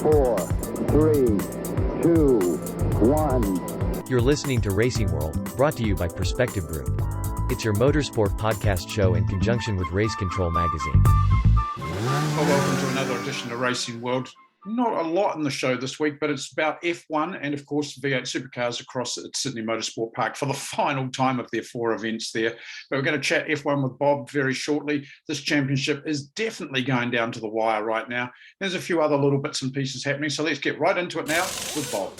4, 3, 2, 1. You're listening to Racing World, brought to you by Perspective Group. It's your motorsport podcast show in conjunction with Race Control Magazine. Well, welcome to another edition of Racing World. Not a lot in the show this week, but it's about F1 and, of course, V8 Supercars across at Sydney Motorsport Park for the final time of their 4 events there. But we're going to chat F1 with Bob very shortly. This championship is definitely going down to the wire right now. There's a few other little bits and pieces happening, so let's get right into it now with Bob.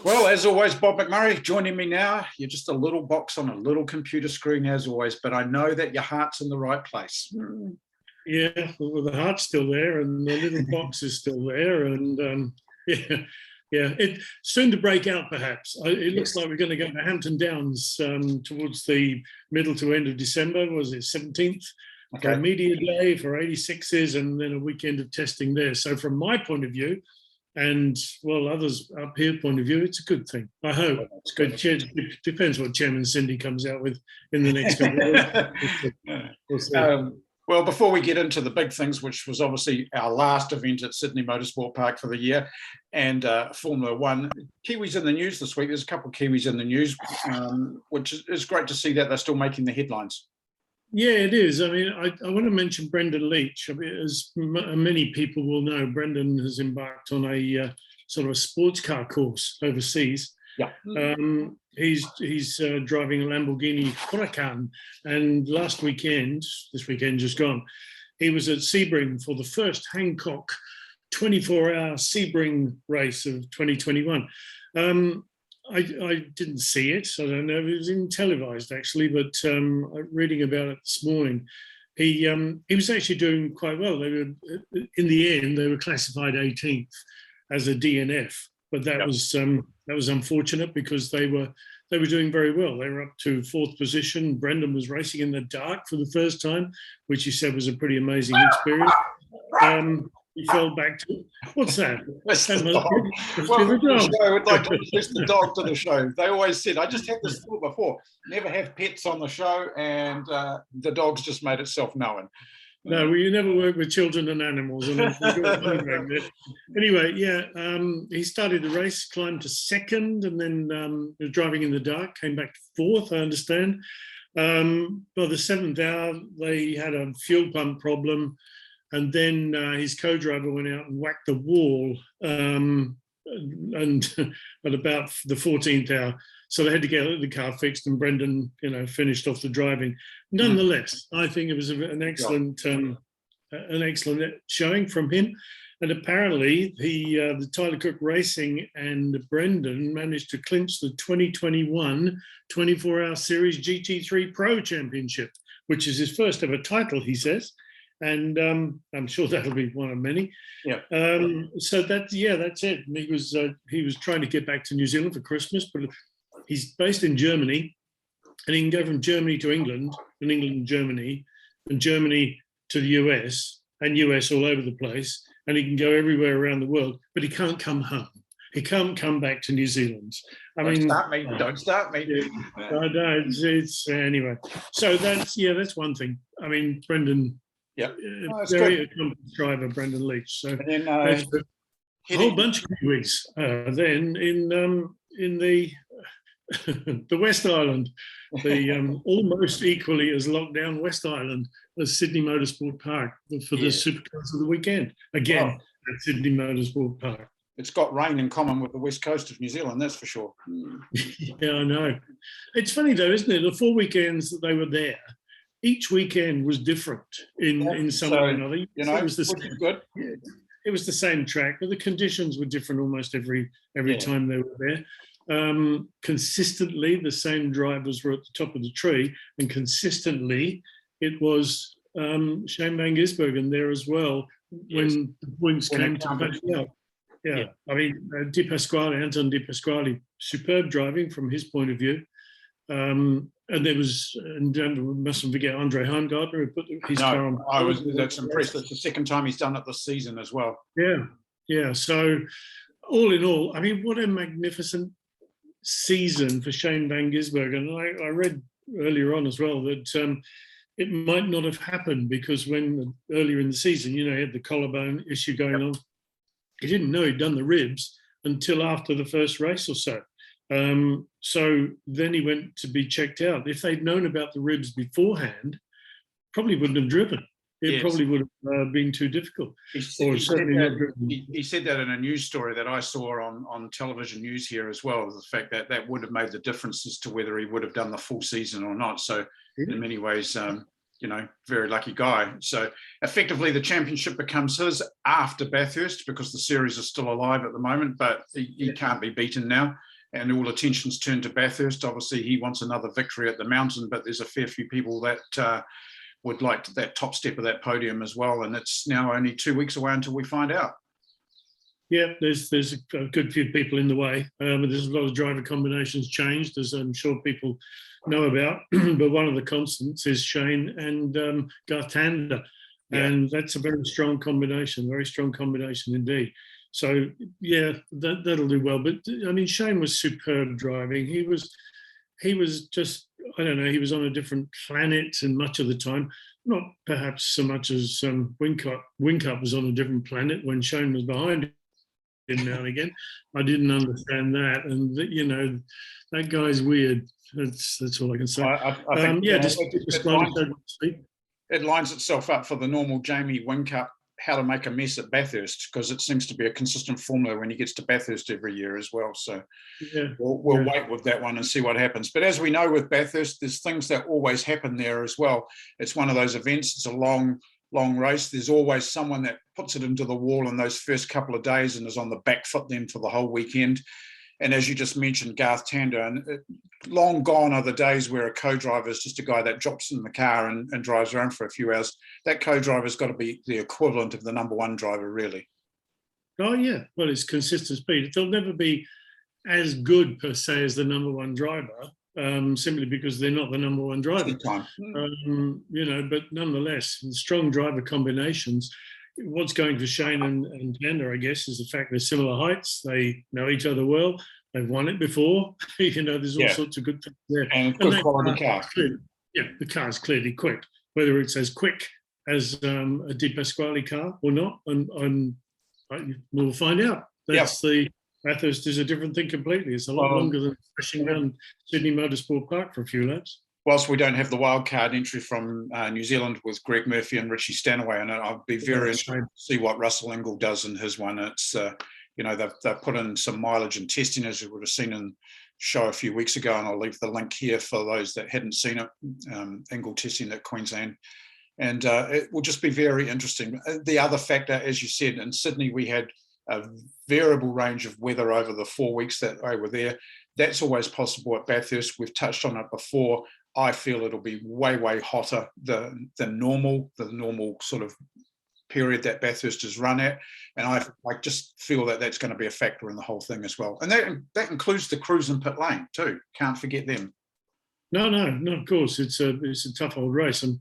Well, as always, Bob McMurray joining me now. You're just a little box on a little computer screen, as always, but I know that your heart's in the right place. Yeah, well, the heart's still there and the little box is still there. And it's soon to break out, perhaps. It looks like we're going to go to Hampton Downs towards the middle to end of December. Was it 17th? Okay. For a media day for 86s and then a weekend of testing there. So from my point of view, and, well, others up here point of view, it's a good thing. I hope. It's good. It depends what Chairman Cindy comes out with in the next couple of weeks. We'll see. Well, before we get into the big things, which was obviously our last event at Sydney Motorsport Park for the year, and Formula One, Kiwis in the news this week. There's a couple of Kiwis in the news, which is great to see that they're still making the headlines. Yeah, it is. I mean, I want to mention Brendon Letch. I mean, as many people will know, Brendon has embarked on a sort of a sports car course overseas. Yeah. He's driving a Lamborghini Huracan, and this weekend just gone, he was at Sebring for the first Hancock 24-hour Sebring race of 2021. I didn't see it, so I don't know if it was in televised actually, but reading about it this morning, he was actually doing quite well. They were, in the end, they were classified 18th as a DNF, but that was unfortunate because they were doing very well. They were up to 4th position. Brendon was racing in the dark for the first time, which he said was a pretty amazing experience. He fell back to, what's that? That's the dog. Well, the show would like to introduce the dog to the show. They always said, I just had this thought before, never have pets on the show, and the dog's just made itself known. No, well, you never work with children and animals. Anyway, he started the race, climbed to 2nd, and then was driving in the dark, came back to 4th, I understand. By the 7th hour, they had a fuel pump problem, and then his co-driver went out and whacked the wall and at about the 14th hour. So they had to get the car fixed, and Brendon, finished off the driving. Nonetheless, I think it was an excellent showing from him. And apparently, the Tyler Cook Racing and Brendon managed to clinch the 2021 24-hour Series Gt3 Pro Championship, which is his first ever title, he says. And I'm sure that'll be one of many. Yeah. So that's it. He was trying to get back to New Zealand for Christmas, but he's based in Germany, and he can go from Germany to England, and England to Germany, and Germany to the US, and US all over the place, and he can go everywhere around the world, but he can't come home. He can't come back to New Zealand. Don't start me. It's anyway. So that's one thing. I mean, Brendon. Yeah, very accomplished driver, Brendon Letch. So and then, a whole bunch of Kiwis. Then in the the West Island, the almost equally as locked down West Island as Sydney Motorsport Park for the Supercars of the weekend. Again, at Sydney Motorsport Park. It's got rain in common with the west coast of New Zealand, that's for sure. Yeah, I know. It's funny though, isn't it? The 4 weekends that they were there, each weekend was different in some way or another. It was good. It was the same track, but the conditions were different almost every time they were there. Consistently, the same drivers were at the top of the tree, and consistently, it was Shane Van Gisbergen there as well when the points came to back up. Yeah, I mean, Anton De Pasquale, superb driving from his point of view. And there was, and mustn't forget Andre Heimgartner who put his car on. That's impressed. That's the second time he's done it this season as well. Yeah. So, all in all, I mean, what a magnificent season for Shane Van Gisbergen. And I read earlier on as well that it might not have happened because earlier in the season, he had the collarbone issue going on. he didn't know he'd done the ribs until after the first race or so. So then he went to be checked out. If they'd known about the ribs beforehand, probably wouldn't have driven. It probably would have been too difficult. He said that in a news story that I saw on television news here as well, the fact that that would have made the difference as to whether he would have done the full season or not. So in many ways, very lucky guy. So effectively the championship becomes his after Bathurst, because the series is still alive at the moment, but he can't be beaten now. And all attention's turned to Bathurst. Obviously, he wants another victory at the mountain, but there's a fair few people that would like that top step of that podium as well. And it's now only 2 weeks away until we find out. Yeah, there's a good few people in the way. There's a lot of driver combinations changed, as I'm sure people know about. But one of the constants is Shane and Garth Tander. Yeah. And that's a very strong combination indeed. So, yeah, that'll do well. But, I mean, Shane was superb driving. He was just, I don't know, he was on a different planet and much of the time. Not perhaps so much as Whincup was on a different planet when Shane was behind him now and again. I didn't understand that. And, that guy's weird. That's all I can say. I think, it lines itself up for the normal Jamie Whincup, how to make a mess at Bathurst, because it seems to be a consistent formula when he gets to Bathurst every year as well. So we'll wait with that one and see what happens. But as we know with Bathurst, there's things that always happen there as well. It's one of those events. It's a long race. There's always someone that puts it into the wall in those first couple of days and is on the back foot then for the whole weekend. And as you just mentioned, Garth Tander, and long gone are the days where a co-driver is just a guy that drops in the car and drives around for a few hours. That co-driver's got to be the equivalent of the number one driver, really. Oh, yeah. Well, it's consistent speed. They'll never be as good, per se, as the number one driver, simply because they're not the number one driver. But nonetheless, strong driver combinations. What's going for Shane and Tander, I guess, is the fact they're similar heights. They know each other well. They've won it before. There's all sorts of good things there. And good quality car. The car's clearly quick. Whether it's as quick as a Di Pasquale car or not, and we'll find out. The Bathurst is a different thing completely. It's a lot longer than crashing around Sydney Motorsport Park for a few laps. Whilst we don't have the wildcard entry from New Zealand with Greg Murphy and Richie Stanaway, and I'll be very interested to see what Russell Ingall does in his one. It's they've put in some mileage and testing, as you would have seen in the show a few weeks ago, and I'll leave the link here for those that hadn't seen it. Ingall testing at Queensland, and it will just be very interesting. The other factor, as you said, in Sydney we had a variable range of weather over the 4 weeks that I were there. That's always possible at Bathurst. We've touched on it before. I feel it'll be way, way hotter than normal, the normal sort of period that Bathurst is run at. And I just feel that that's going to be a factor in the whole thing as well. And that includes the crews in pit lane too. Can't forget them. No, of course. It's a tough old race. I'm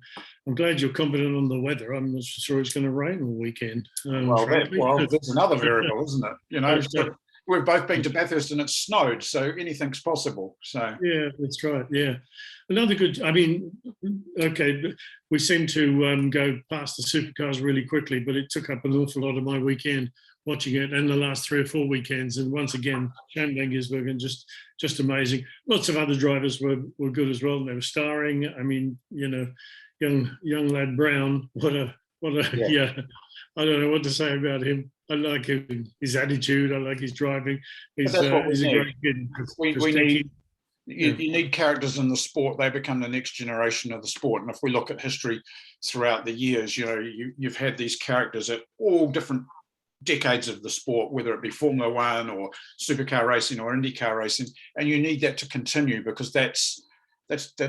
glad you're confident on the weather. I'm not sure it's going to rain all weekend. There's another variable, isn't it? So we've both been to Bathurst and it's snowed, so anything's possible. So yeah, that's right. Yeah, another good. I mean, okay, we seem to go past the supercars really quickly, but it took up an awful lot of my weekend watching it, and the last 3 or 4 weekends. And once again, Shane Van Gisbergen, just amazing. Lots of other drivers were good as well, and they were starring. I mean, young lad Brown. What a yeah. I don't know what to say about him. I like him, his attitude. I like his driving. He's a great kid. You need characters in the sport. They become the next generation of the sport. And if we look at history throughout the years, you've had these characters at all different decades of the sport, whether it be Formula One or supercar racing or IndyCar racing. And you need that to continue, because that's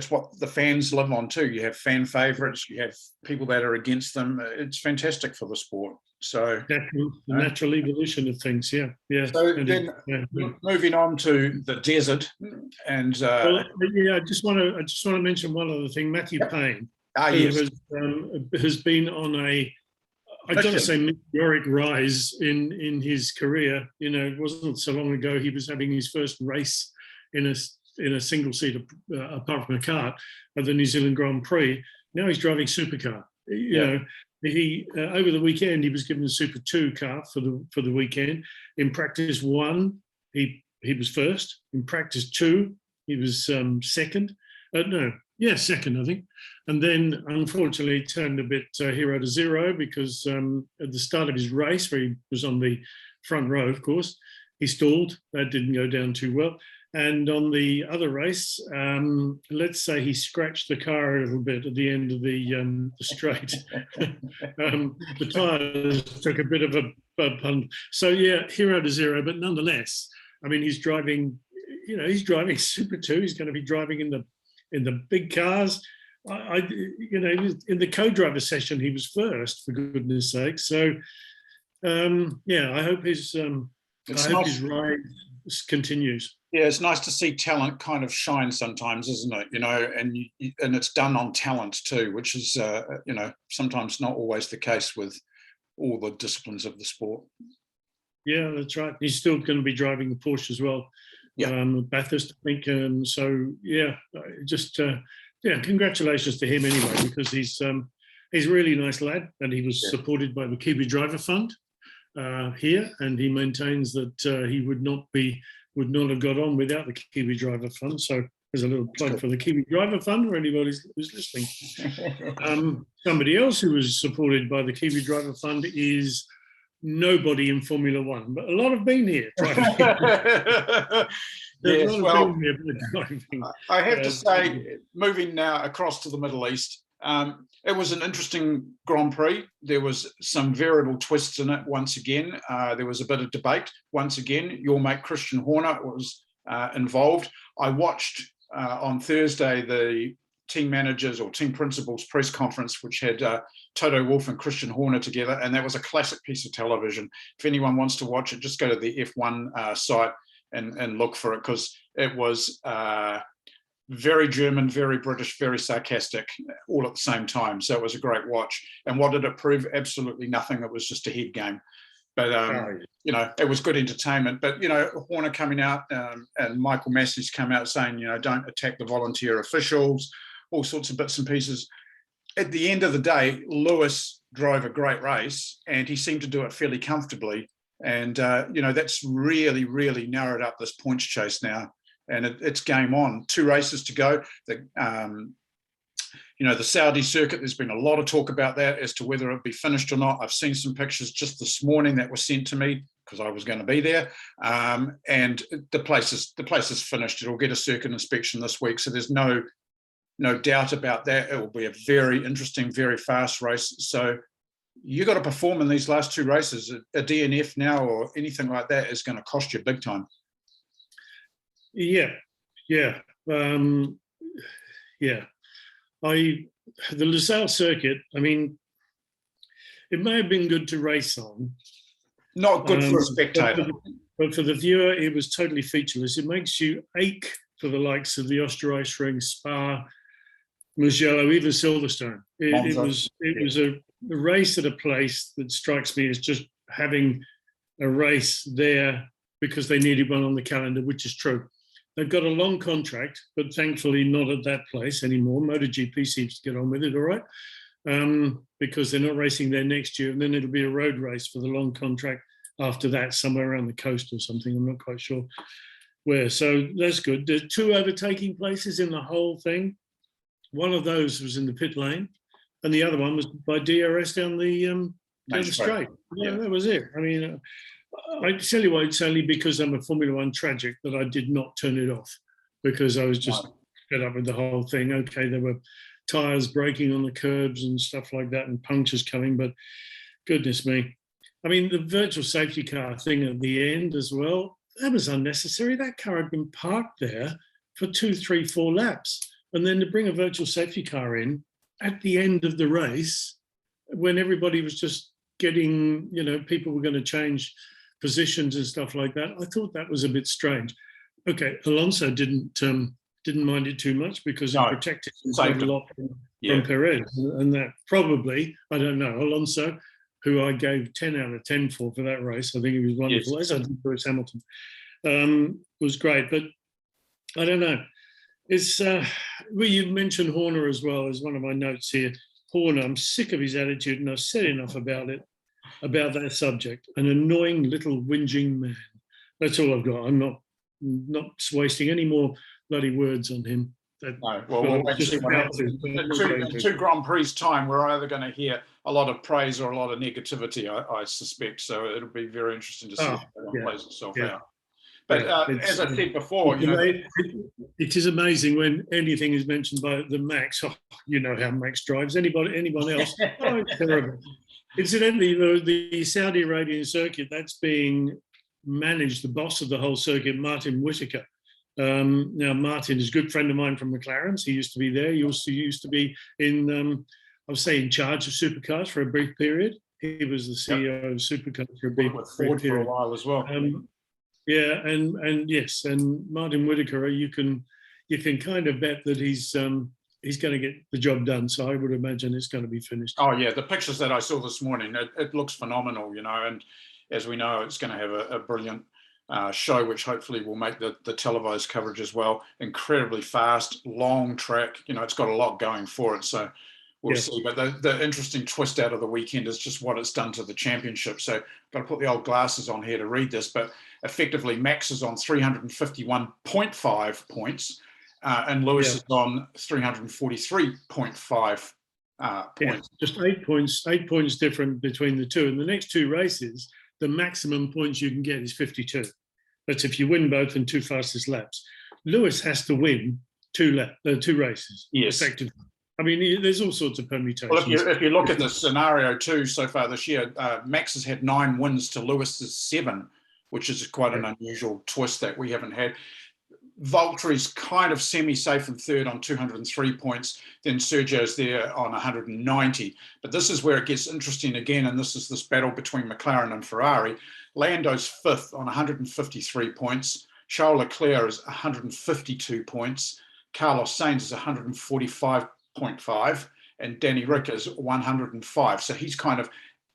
what the fans live on too. You have fan favourites, you have people that are against them. It's fantastic for the sport. So the natural evolution of things, yeah. So then, moving on to the desert, and I just want to mention one other thing. Mathew Payne, who has been on a, I got to say, meteoric rise in his career. It wasn't so long ago he was having his first race in a single seat, apart from a kart, at the New Zealand Grand Prix. Now he's driving supercar. he over the weekend he was given a Super 2 car for the weekend. In practice 1, he was first. In practice 2, he was second. Second, I think. And then, unfortunately, turned a bit 0 to 0 because at the start of his race, where he was on the front row, of course, he stalled. That didn't go down too well. And on the other race, let's say he scratched the car a little bit at the end of the straight. The tyres took a bit of a punt. So, yeah, 0 to 0. But nonetheless, I mean, he's driving Super 2. He's going to be driving in the big cars. In the co-driver session, he was first, for goodness sake. So, I hope his ride continues. Yeah, it's nice to see talent kind of shine sometimes, isn't it? And it's done on talent too, which is sometimes not always the case with all the disciplines of the sport. Yeah, that's right. He's still going to be driving the Porsche as well. Yeah, Bathurst, I think. Congratulations to him anyway, because he's a really nice lad, and he was supported by the Kiwi Driver Fund here, and he maintains that he would not have got on without the Kiwi Driver Fund. So there's a little plug for the Kiwi Driver Fund for anybody who's listening. Somebody else who was supported by the Kiwi Driver Fund is nobody in Formula One, but a lot have been here. I have to say, moving now across to the Middle East, it was an interesting Grand Prix. There was some variable twists in it once again. There was a bit of debate. Once again, your mate Christian Horner was involved. I watched on Thursday the team managers or team principals press conference, which had Toto Wolff and Christian Horner together, and that was a classic piece of television. If anyone wants to watch it, just go to the F1 site and look for it, because it was very German, very British, very sarcastic, all at the same time. So it was a great watch. And what did it prove? Absolutely nothing. It was just a head game. But, it was good entertainment. But, Horner coming out and Michael Massey's come out saying, don't attack the volunteer officials, all sorts of bits and pieces. At the end of the day, Lewis drove a great race and he seemed to do it fairly comfortably. And, that's really, really narrowed up this points chase now. And it's game on. 2 races to go. The Saudi circuit, there's been a lot of talk about that as to whether it'll be finished or not. I've seen some pictures just this morning that were sent to me because I was going to be there. And the place is finished. It'll get a circuit inspection this week. So there's no doubt about that. It will be a very interesting, very fast race. So you got to perform in these last 2 races. A DNF now or anything like that is going to cost you big time. Yeah. The Losail circuit, I mean, it may have been good to race on. Not good for a spectator. But for the viewer, it was totally featureless. It makes you ache for the likes of the Österreichring, Spa, Mugello, even Silverstone. It was a race at a place that strikes me as just having a race there because they needed one on the calendar, which is true. They've got a long contract, but thankfully not at that place anymore. MotoGP seems to get on with it all right, because they're not racing there next year, and then it'll be a road race for the long contract after that, somewhere around the coast or something. I'm not quite sure where. So that's good. There's 2 overtaking places in the whole thing. One of those was in the pit lane, and the other one was by DRS down the straight. Yeah, that was it. I mean, I tell you what, it's only because I'm a Formula One tragic that I did not turn it off, because I was just fed up with the whole thing. Okay, there were tyres breaking on the curbs and stuff like that and punctures coming, but goodness me. I mean, the virtual safety car thing at the end as well, that was unnecessary. That car had been parked there for 2, 3, 4 laps. And then to bring a virtual safety car in at the end of the race, when everybody was just getting, people were going to change positions and stuff like that, I thought that was a bit strange. Okay, Alonso didn't mind it too much because it protected him a lot from Perez, and that probably, I don't know, Alonso, who I gave 10 out of 10 for that race, I think he was wonderful, as I did Lewis Hamilton, was great. But I don't know. It's you mentioned Horner as well as one of my notes here. Horner, I'm sick of his attitude, and I've said enough about it, about that subject. An annoying little whinging man. That's all I've got. I'm not wasting any more bloody words on him. No, well, we'll wait and see what happens. In two Grand Prix time, we're either going to hear a lot of praise or a lot of negativity, I suspect. So it'll be very interesting to see how that plays itself out. But as I said before, it is amazing when anything is mentioned by the Max. Oh, you know how Max drives. Anyone else? Oh, it's terrible. Incidentally, the Saudi Arabian circuit that's being managed, the boss of the whole circuit, Martin Whitaker. Now, Martin is a good friend of mine from McLaren's. He used to be there. He also used to be in charge of Supercars for a brief period. He was the CEO of Supercars for a brief period. For a while as well. And Martin Whitaker, you can kind of bet that he's going to get the job done. So I would imagine it's going to be finished. Oh yeah, the pictures that I saw this morning, it looks phenomenal, and as we know, it's going to have a brilliant show, which hopefully will make the televised coverage as well. Incredibly fast, long track. It's got a lot going for it. So we'll see. But the interesting twist out of the weekend is just what it's done to the championship. So I've got to put the old glasses on here to read this. But effectively, Max is on 351.5 points, and Lewis is on 343.5 points. Just 8 points. 8 points different between the two. In the next two races, the maximum points you can get is 52. That's if you win both in two fastest laps. Lewis has to win two races, effectively. I mean, there's all sorts of permutations. Well, if you look at the scenario too, so far this year, Max has had 9 wins to Lewis's 7, which is quite an unusual twist that we haven't had. Valtteri's kind of semi-safe in third on 203 points. Then Sergio's there on 190. But this is where it gets interesting again, and this is this battle between McLaren and Ferrari. Lando's fifth on 153 points. Charles Leclerc is 152 points. Carlos Sainz is 145.5. And Danny Rick is 105. So he's kind of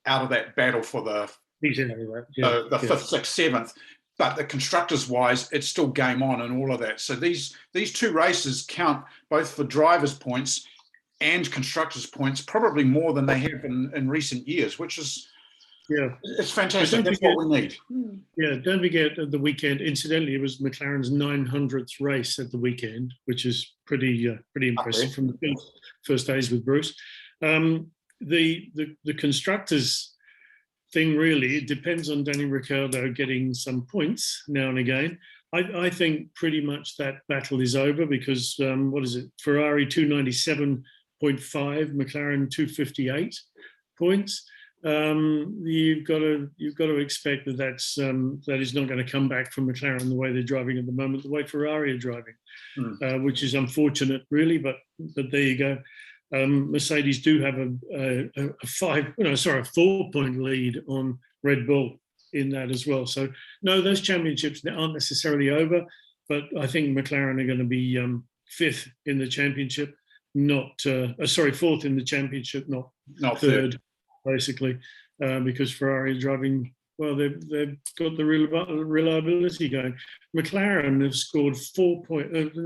out of that battle for the fifth, sixth, seventh. But the constructors-wise, it's still game on and all of that. So these two races count both for drivers' points and constructors' points, probably more than they have in recent years, which is it's fantastic. That's what we need. Yeah, don't forget at the weekend. Incidentally, it was McLaren's 900th race at the weekend, which is pretty impressive from the first days with Bruce. The constructors thing really, it depends on Danny Ricciardo getting some points now and again. I think pretty much that battle is over because Ferrari 297.5, McLaren 258 points. You've got to expect that is not going to come back from McLaren the way they're driving at the moment, the way Ferrari are driving, which is unfortunate really, but there you go. Mercedes do have a 4-point lead on Red Bull in that as well. So no, those championships aren't necessarily over, but I think McLaren are going to be fifth in the championship, fourth in the championship, not third, basically, because Ferrari is driving well. They've got the reliability going. McLaren have scored 4 points.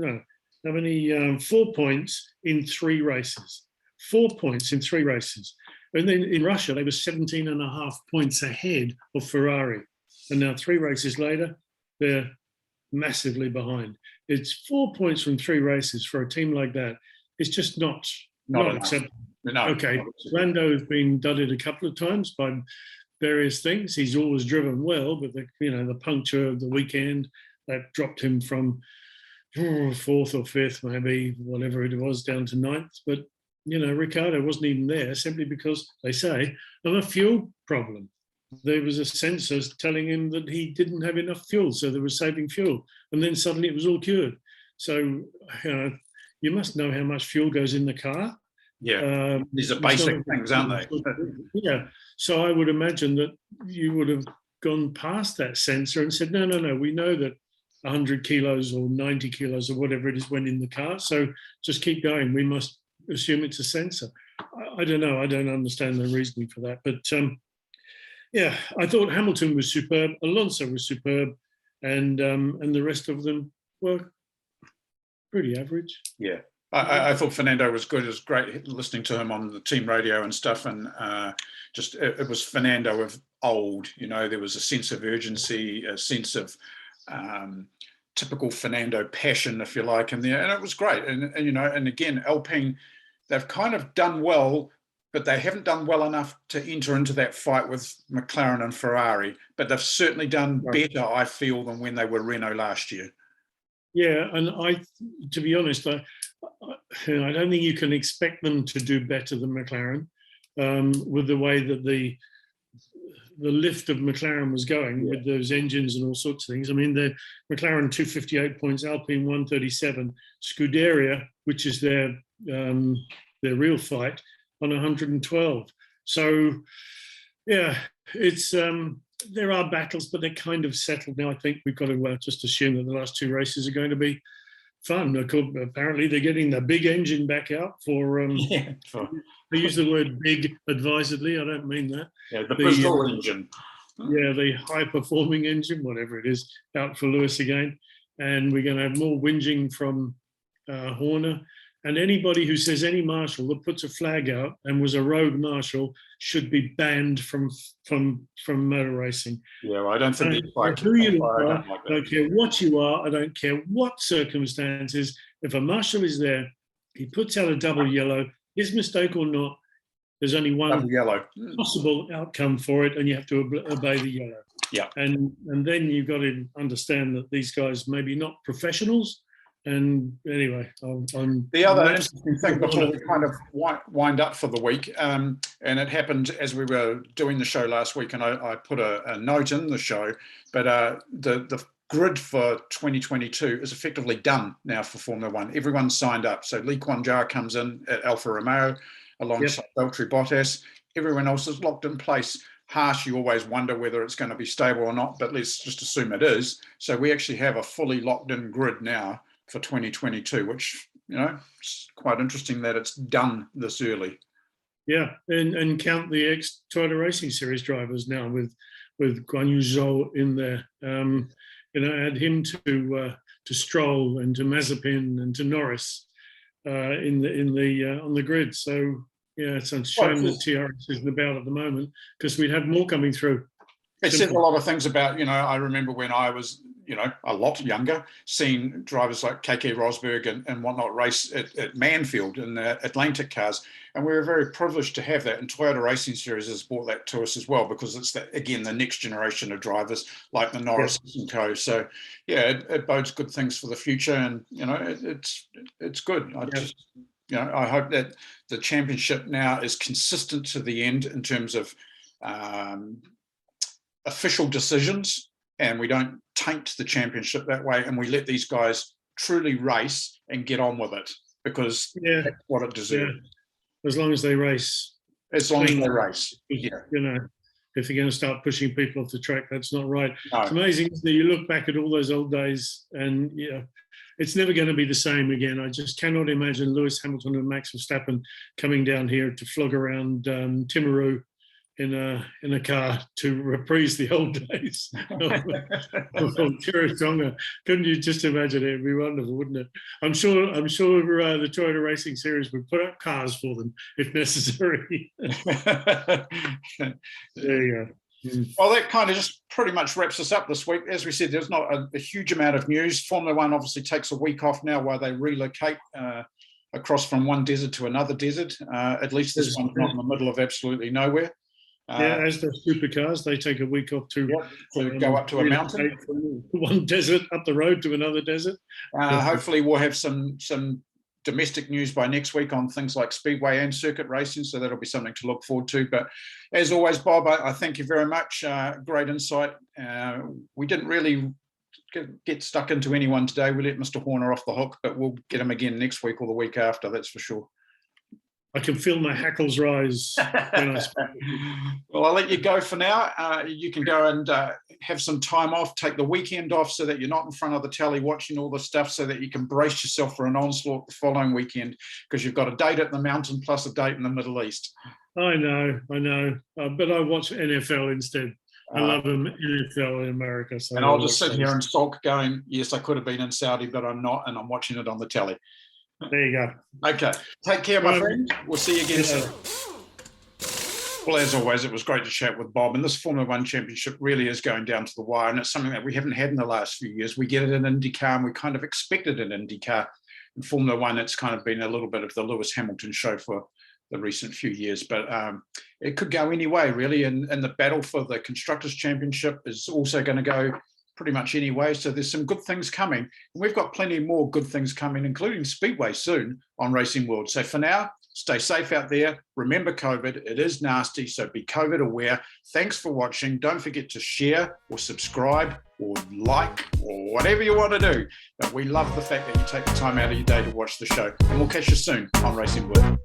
4 points in 3 races. 4 points in 3 races. And then in Russia, they were 17.5 points ahead of Ferrari. And now 3 races later, they're massively behind. It's 4 points from 3 races for a team like that. It's just not acceptable. No, okay, Lando has been dudded a couple of times by various things. He's always driven well, but the puncture of the weekend, that dropped him from 4th or 5th, maybe, whatever it was, down to 9th. But, Ricciardo wasn't even there simply because, they say, of a fuel problem. There was a sensor telling him that he didn't have enough fuel, so they were saving fuel. And then suddenly it was all cured. So, you must know how much fuel goes in the car. Yeah, these are basic things, aren't they? Yeah. So I would imagine that you would have gone past that sensor and said, no, we know that 100 kilos or 90 kilos or whatever it is went in the car. So just keep going. We must assume it's a sensor. I don't know. I don't understand the reasoning for that. But I thought Hamilton was superb. Alonso was superb. And the rest of them were pretty average. Yeah. I thought Fernando was good. It was great listening to him on the team radio and stuff. And it was Fernando of old. There was a sense of urgency, a sense of typical Fernando passion, if you like, and it was great. And again, Alpine, they've kind of done well, but they haven't done well enough to enter into that fight with McLaren and Ferrari. But they've certainly done better, I feel, than when they were Renault last year. Yeah, and to be honest, I don't think you can expect them to do better than McLaren with the way that the lift of McLaren was going with those engines and all sorts of things. I mean, the McLaren 258 points, Alpine 137, Scuderia, which is their real fight, on 112. So, yeah, it's there are battles, but they're kind of settled now. I think we've got to just assume that the last two races are going to be fun. Apparently, they're getting the big engine back out for. I use the word "big" advisedly. I don't mean that. Yeah, the Bristol engine. Yeah, the high-performing engine, whatever it is, out for Lewis again, and we're going to have more whinging from Horner. And anybody who says any marshal that puts a flag out and was a rogue marshal should be banned from motor racing. Yeah, well, I don't think who you are, I don't care what you are, I don't care what circumstances. If a marshal is there, he puts out a double yellow, his mistake or not, there's only one possible outcome for it, and you have to obey the yellow. Yeah, and then you've got to understand that these guys maybe not professionals. And anyway, the other interesting thing before we kind of wind up for the week, and it happened as we were doing the show last week, and I put a note in the show, but the grid for 2022 is effectively done now for Formula One. Everyone's signed up. So Lee Kwan Jar comes in at Alfa Romeo alongside Valtteri Bottas. Everyone else is locked in place. Haas, you always wonder whether it's going to be stable or not, but let's just assume it is. So we actually have a fully locked in grid now for 2022, which, it's quite interesting that it's done this early. Yeah, and count the ex-Toyota Racing Series drivers now with Guan Yu Zhou in there. Add him to Stroll and to Mazepin and to Norris on the grid. So yeah, it's a shame that TRS isn't about at the moment, because we'd have more coming through. It said a lot of things about, I remember when I was, a lot younger, seeing drivers like KK Rosberg and whatnot race at Manfield in the Atlantic cars. And we were very privileged to have that. And Toyota Racing Series has brought that to us as well, because it's, the next generation of drivers like the Norris and co. So, yeah, it bodes good things for the future. And, it's good. I hope that the championship now is consistent to the end in terms of official decisions, and we don't taint the championship that way, and we let these guys truly race and get on with it, because that's what it deserves. Yeah. As long as they race. As long as they race. Yeah. If you're going to start pushing people off the track, that's not right. No. It's amazing that you look back at all those old days, and it's never going to be the same again. I just cannot imagine Lewis Hamilton and Max Verstappen coming down here to flog around Timaru in a car to reprise the old days of Tonga. Couldn't you just imagine it? It'd be wonderful, wouldn't it? I'm sure the Toyota Racing Series would put up cars for them if necessary. There you go. Well, that kind of just pretty much wraps us up this week. As we said, there's not a huge amount of news. Formula One obviously takes a week off now while they relocate across from one desert to another desert. At least this one's not in the middle of absolutely nowhere. As the Supercars, they take a week off to go up to a mountain. From one desert up the road to another desert. Hopefully we'll have some domestic news by next week on things like speedway and circuit racing, so that'll be something to look forward to. But as always, Bob, I thank you very much. Great insight. We didn't really get stuck into anyone today. We let Mr. Horner off the hook, but we'll get him again next week or the week after, that's for sure. I can feel my hackles rise when I speak. Well, I'll let you go for now. You can go and have some time off, take the weekend off, so that you're not in front of the telly watching all the stuff, so that you can brace yourself for an onslaught the following weekend, because you've got a date at the mountain plus a date in the Middle East. I know. But I watch NFL instead. I love NFL in America. So and I'll just sit here and sulk going, yes, I could have been in Saudi, but I'm not, and I'm watching it on the telly. There you go. Okay. Take care, my friend. We'll see you again Yeah. soon. Well, as always, it was great to chat with Bob. And this Formula One Championship really is going down to the wire. And it's something that we haven't had in the last few years. We get it in IndyCar, and we kind of expected it in IndyCar. In Formula One, it's kind of been a little bit of the Lewis Hamilton show for the recent few years. But it could go any way, really. And the battle for the Constructors' Championship is also going to go pretty much any way. So there's some good things coming. And we've got plenty more good things coming, including Speedway soon on Racing World. So for now, stay safe out there. Remember COVID, it is nasty, so be COVID aware. Thanks for watching. Don't forget to share or subscribe or like or whatever you want to do. But we love the fact that you take the time out of your day to watch the show. And we'll catch you soon on Racing World.